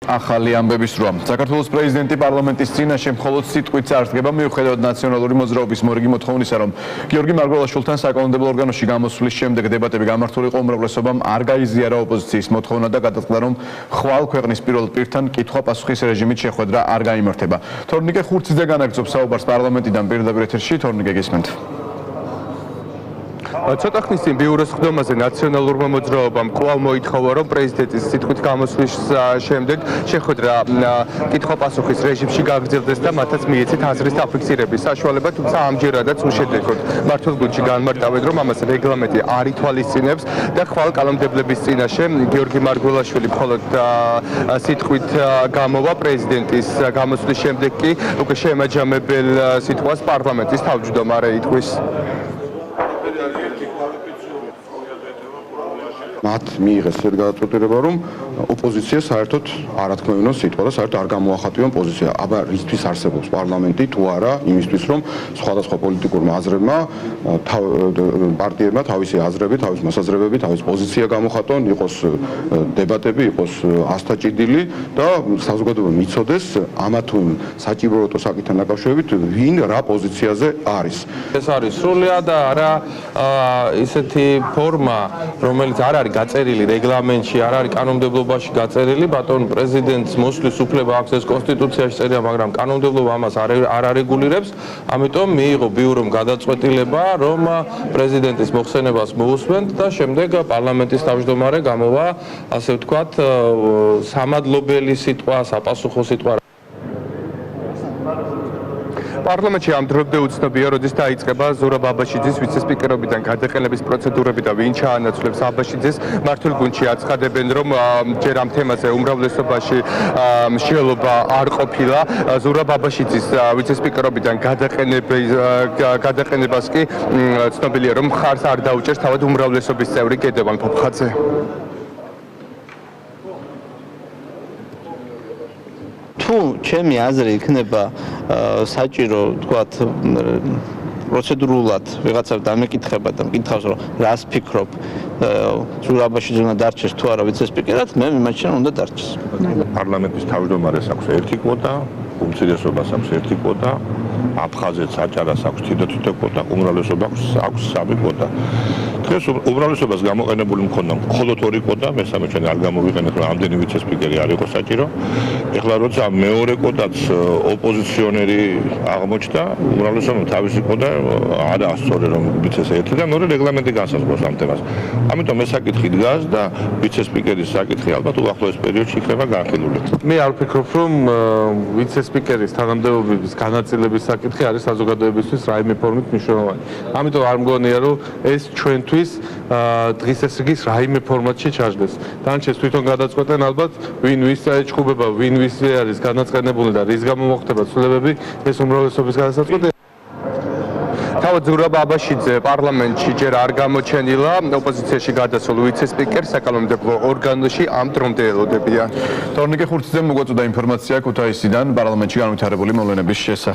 ახალი ამბების რვა. საქართველოს პრეზიდენტი პარლამენტის წინაშე მხოლოდ სიტყვით წარსდგება, მიუხედავად ნაციონალური მოძრაობის მორიგი მოთხოვნისა, რომ გიორგი მარგველაშვილთან საკანონმდებლო ორგანოში გამოსვლის შემდეგ დებატები გამართული იყო, უმრავლესობამ არ გაიზიარა ოპოზიციის მოთხოვნა და გადაწყვიტა, რომ ხვალ ქვეყნის პირველ პირთან კითხვა-პასუხის რეჟიმით შეხვედრა არ გაიმართება. თორნიკე ხურციძე განაგრძობს საუბარს პარლამენტიდან პირდაპირ ეთერში. თორნიკე, გისმენთ. ცოტა ხნის წინ ბიუროს ხდომაზე ნაციონალურმა მოძრაობამ კვლავ მოითხოვა, რომ პრეზიდენტის სიტყვით გამოსვლის შემდეგ შეხვედრა კითხვა-პასუხის რეჟიმში გაგრძელდეს და მათაც მიეცეთ აზრის დაფიქსირების საშუალება, თუმცა ამჯერადაც უშედეგოდ. მართლმადიდებლში განმარტავენ, რომ ამას რეგლამენტი არ ითვალისწინებს და ხვალ კანონმდებლების წინაშე გიორგი მარგველაშვილი მხოლოდ სიტყვით გამოვა, პრეზიდენტის გამოსვლის შემდეგ კი უკვე შეემაჯამებელ სიტყვას პარლამენტის თავმჯდომარე იტყვის. მათ მიიღეს ეს გადაწყვეტილება, რომ ოპოზიცია საერთოდ არ ათქმევინონ სიტყვა და საერთოდ არ გამოახატვიან პოზიცია. აბა რისთვის არსებობს პარლამენტი თუ არა იმისთვის, რომ სხვადასხვა პოლიტიკურმა აზრებმა, პარტიებმა თავისი აზრები, თავისი მოსაზრებები, თავისი პოზიცია გამოხატონ, იყოს დებატები, იყოს ასთაჭიდილი და საზოგადოება მიცოდეს ამა თუ იმ საჭიროებო საკითხთან დაკავშირებით, ვინ რა პოზიციაზე არის. ეს არის სრულად არა ისეთი ფორმა, რომელიც არ არის გაწერილი რეგლამენტში, არ არის კანონმდებლობაში გაწერილი, ბატონ პრეზიდენტს მოსვლის უფლება აქვს, ეს კონსტიტუციაში წერია, მაგრამ კანონმდებლობა ამას არ არეგულირებს, ამიტომ მიიღო ბიურომ გადაწყვეტილება, რომ პრეზიდენტის მოხსენებას მოусვენთ და შემდეგ პარლამენტის თავმჯდომარე გამოვა, ასე ვთქვათ, სამადლობელი სიტყვა, საპასუხო სიტყვა. პარლამენტში ამ დრომდე უცნობია, როდის დაიწყება ზურაბ აბაშიძის ვიცე-სპიკერობიდან გადაყენების პროცედურები და ვინ ჩაანაცვლებს აბაშიძეს. მართულ გუნდში აცხადებენ, რომ ჯერ ამ თემაზე უმრავლესობაში მსჯელობა არ ყოფილა. ზურაბ აბაშიძის ვიცე-სპიკერობიდან გადაყენებას კი ცნობილია, რომ მხარს არ დაუჭერს თავად უმრავლესობის წევრი გედევან ფოფხაძე. თუ ჩემი აზრი იქნება საჭირო, თქვათ, პროცედურულად ვიღაცამ დამეკითხება და მკითხავს, რომ რას ფიქრობ, ზურაბაში ზონა დარჩეს თუ არა ვიცე-სპიკერად, მე მიმაჩნია უნდა დარჩეს. პარლამენტის თავმჯდომარეს აქვს ერთი კვოტა, უმცირესობას აქვს ერთი კვოტა, აფხაზეთს აჭარას აქვს თითო კვოტა, უმრავლესობას აქვს სამი კვოტა. დღეს უმრავლესობას გამოყენებული მქონდა მხოლოდ ორი კვოტა, მესამე ჩვენ არ გამოვიყენეთ, რომ ამდენი ვიცე-სპიკერი არ იყო საჭირო. ეხლა როცა მეორე კვოტაც ოპოზიციონერი აღმოჩნდა, უმრავლესობამ თავისი კვოტა არა სწორი, რომ ვიცეს ერთი და მეორე რეგლამენტი განსაზღვრავს ამ თემას. ამიტომ ეს საკითხი დგას და ვიცე-სპიკერის საკითხი ალბათ უახლოეს პერიოდში იქნება განხილული. მე არ ვფიქრობ, რომ ვიცე-სპიკერის თანამდებობის განაწილების საკითხი არის საზოგადოებისთვის რაიმე ფორმით მნიშვნელოვანი. ამიტომ არ მგონია, რომ ეს ჩვენთვის დღის ეს რიგის რაიმე ფორმატში ჩაждდეს. დანარჩენს თვითონ გადაწყვეტენ ალბათ, ვინ ვის ეჭხუბება, ვინ ვის არის განაცხადებული და რის გამო მოხდება ცვლილებები, ეს უმრავლესობის განსაზღვრება. თავად ზურაბ აბაშიძე პარლამენტში ჯერ არ გამოჩენილა, ოპოზიციაში გადასულ ვიცე-სპიკერს საკანონმდებლო ორგანოში ამ დრომდე ელოდებიან. თორნიკე ხურციძემ მოგვაწოდა ინფორმაცია ქუთაისიდან პარლამენტში განვითარებული მოვლენების შესახებ.